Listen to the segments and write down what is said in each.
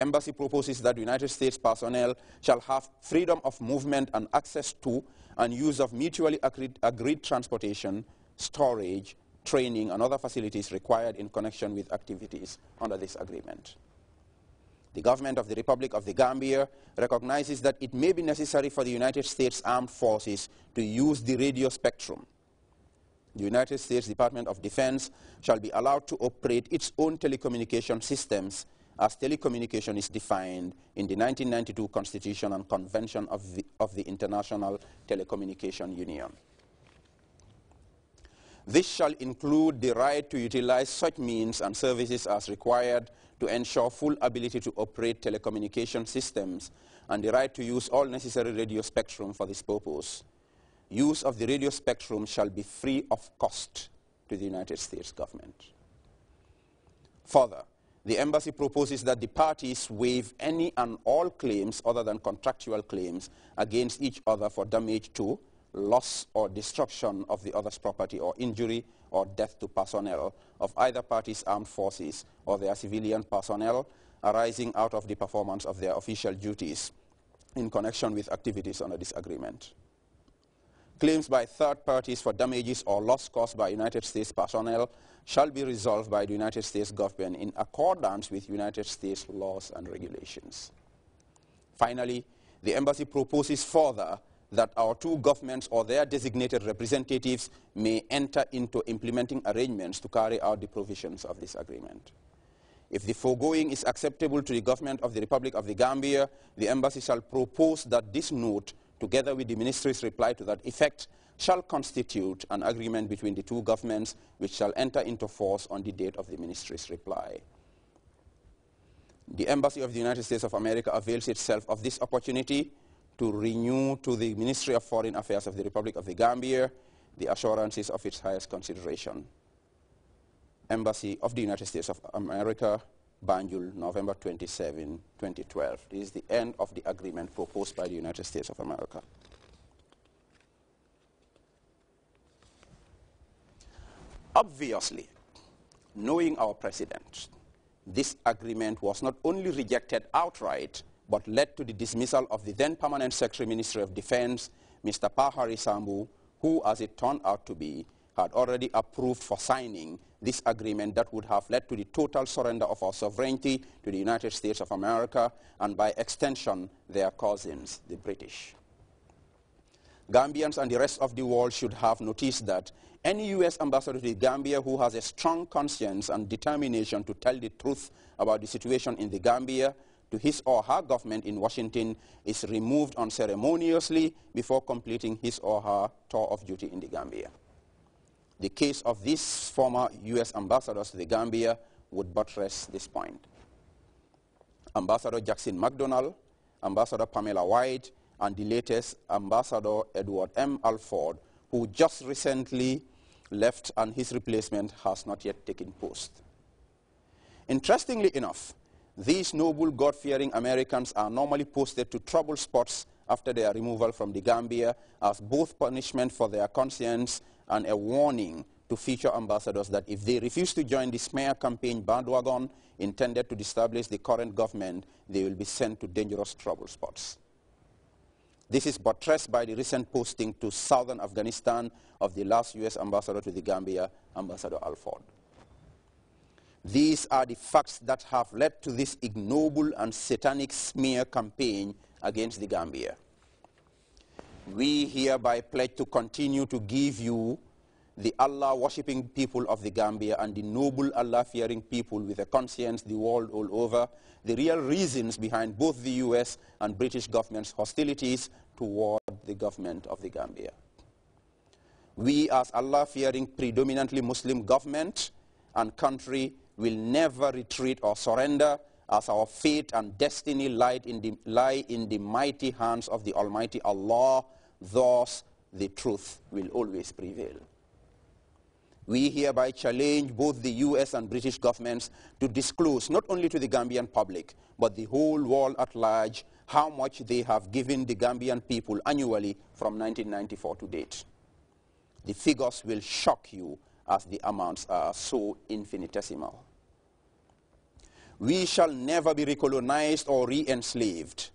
Embassy proposes that the United States personnel shall have freedom of movement and access to and use of mutually agreed transportation, storage, training, and other facilities required in connection with activities under this agreement. The government of the Republic of the Gambia recognizes that it may be necessary for the United States Armed Forces to use the radio spectrum. The United States Department of Defense shall be allowed to operate its own telecommunication systems as telecommunication is defined in the 1992 Constitution and Convention of the International Telecommunication Union. This shall include the right to utilize such means and services as required to ensure full ability to operate telecommunication systems and the right to use all necessary radio spectrum for this purpose. Use of the radio spectrum shall be free of cost to the United States government. Further, the embassy proposes that the parties waive any and all claims other than contractual claims against each other for damage to, loss or destruction of the other's property or injury or death to personnel of either party's armed forces or their civilian personnel arising out of the performance of their official duties in connection with activities under this agreement. Claims by third parties for damages or loss caused by United States personnel shall be resolved by the United States government in accordance with United States laws and regulations. Finally, the embassy proposes further that our two governments or their designated representatives may enter into implementing arrangements to carry out the provisions of this agreement. If the foregoing is acceptable to the government of the Republic of the Gambia, the embassy shall propose that this note, together with the ministry's reply to that effect, shall constitute an agreement between the two governments which shall enter into force on the date of the ministry's reply. The Embassy of the United States of America avails itself of this opportunity to renew to the Ministry of Foreign Affairs of the Republic of the Gambia the assurances of its highest consideration. Embassy of the United States of America, Banjul, November 27, 2012. This is the end of the agreement proposed by the United States of America. Obviously, knowing our president, this agreement was not only rejected outright, but led to the dismissal of the then Permanent Secretary Ministry of Defense, Mr. Pahari Sambu, who, as it turned out to be, had already approved for signing this agreement that would have led to the total surrender of our sovereignty to the United States of America and, by extension, their cousins, the British. Gambians and the rest of the world should have noticed that any U.S. ambassador to the Gambia who has a strong conscience and determination to tell the truth about the situation in the Gambia to his or her government in Washington is removed unceremoniously before completing his or her tour of duty in the Gambia. The case of these former U.S. ambassadors to the Gambia would buttress this point. Ambassador Jackson McDonald, Ambassador Pamela White, and the latest Ambassador Edward M. Alford, who just recently left and his replacement has not yet taken post. Interestingly enough, these noble, God-fearing Americans are normally posted to trouble spots after their removal from the Gambia as both punishment for their conscience and a warning to future ambassadors that if they refuse to join the smear campaign bandwagon intended to destabilize the current government, they will be sent to dangerous trouble spots. This is buttressed by the recent posting to southern Afghanistan of the last U.S. ambassador to the Gambia, Ambassador Alford. These are the facts that have led to this ignoble and satanic smear campaign against the Gambia. We hereby pledge to continue to give you, the Allah-worshipping people of the Gambia and the noble Allah-fearing people with a conscience the world all over, the real reasons behind both the U.S. and British government's hostilities toward the government of the Gambia. We, as Allah-fearing, predominantly Muslim government and country, will never retreat or surrender, as our fate and destiny lie in the mighty hands of the Almighty Allah. Thus, the truth will always prevail. We hereby challenge both the U.S. and British governments to disclose not only to the Gambian public, but the whole world at large, how much they have given the Gambian people annually from 1994 to date. The figures will shock you as the amounts are so infinitesimal. We shall never be recolonized or re-enslaved.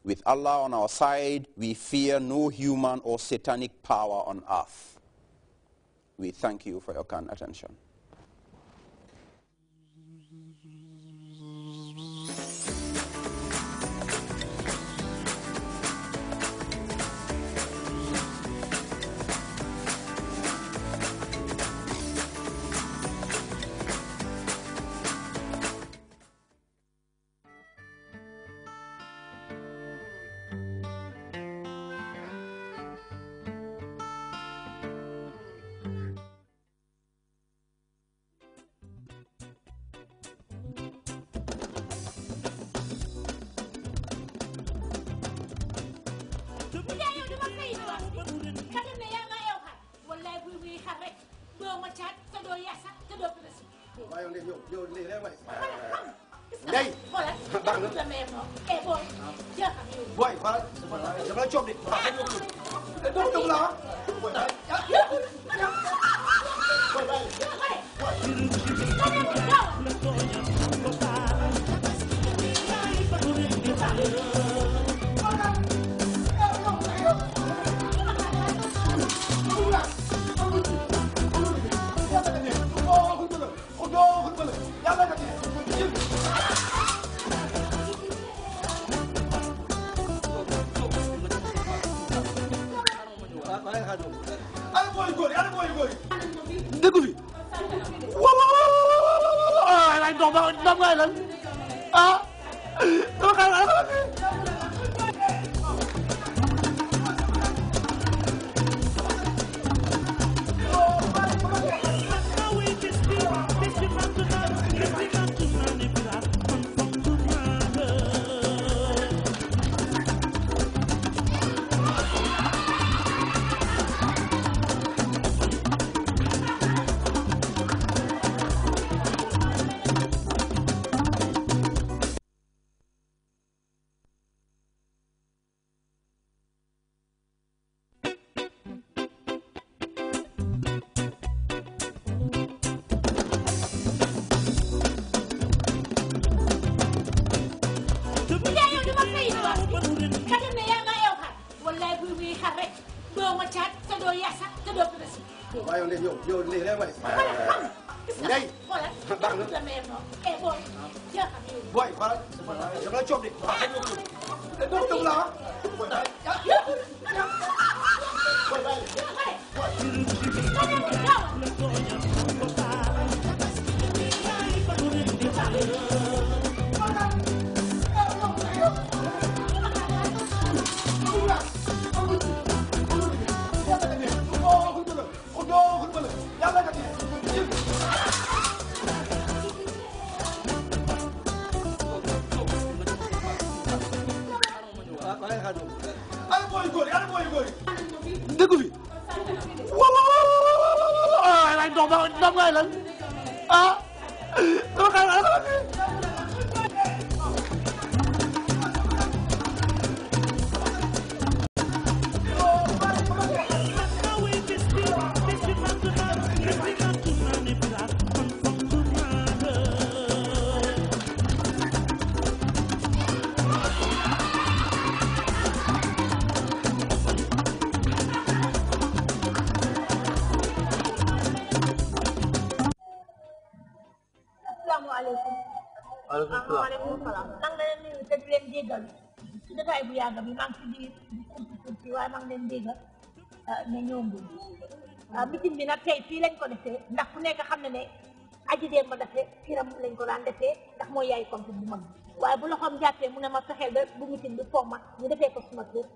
With Allah on our side, we fear no human or satanic power on earth. We thank you for your kind attention. Meeting bi nag tey fii lañ ko defee ndax ku nekk xam ne ne aji dee ma defee kiram lañ ko daan defee ndax mooy yaay compte bu mag waaye bu loxoom jàppee mu ne ma fexeel ba bu meeting bi foog ma ñu defee ko suma kër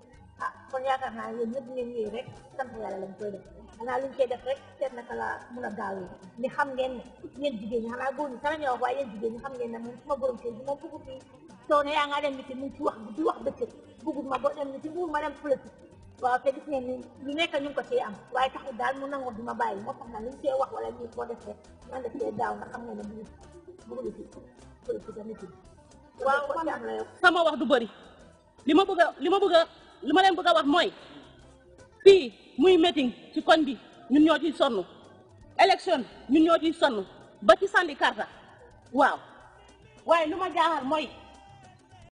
kon yaakaar naa yéen ñëpp ngeen ñëw rek sant yàlla lañ koy def xanaa luñ koy def rek seet naka la mun a gaawee ni xam ngeen ne yéen jigéen ñi xanaa góor ñi sax ñoo wax waaye yéen jigéen ñi xam ngeen ne moom suma borom kër bi moom bëggu fii soo ne yaa nga dem meeting mu ci wax di wax bëccëg bëggul ma boo dem meeting bëggul ma dem politique waaw te gis ngeen ni lu nekk ñu ngi ko cee am waaye taxul daal mu nangoo di ma bàyyi moo tax na li ñu cee wax wala ñu ko defee man def cee daaw nga xam nga ne bëgg ci politique meeting waaw sama wax du bëri li ma leen bëgg a wax mooy fii muy meeting ci koñ bi ñun ñoo ciy sonn élection ñun ñoo ciy sonn ba ci sànni karta waaw waaye lu ma jaaxal mooy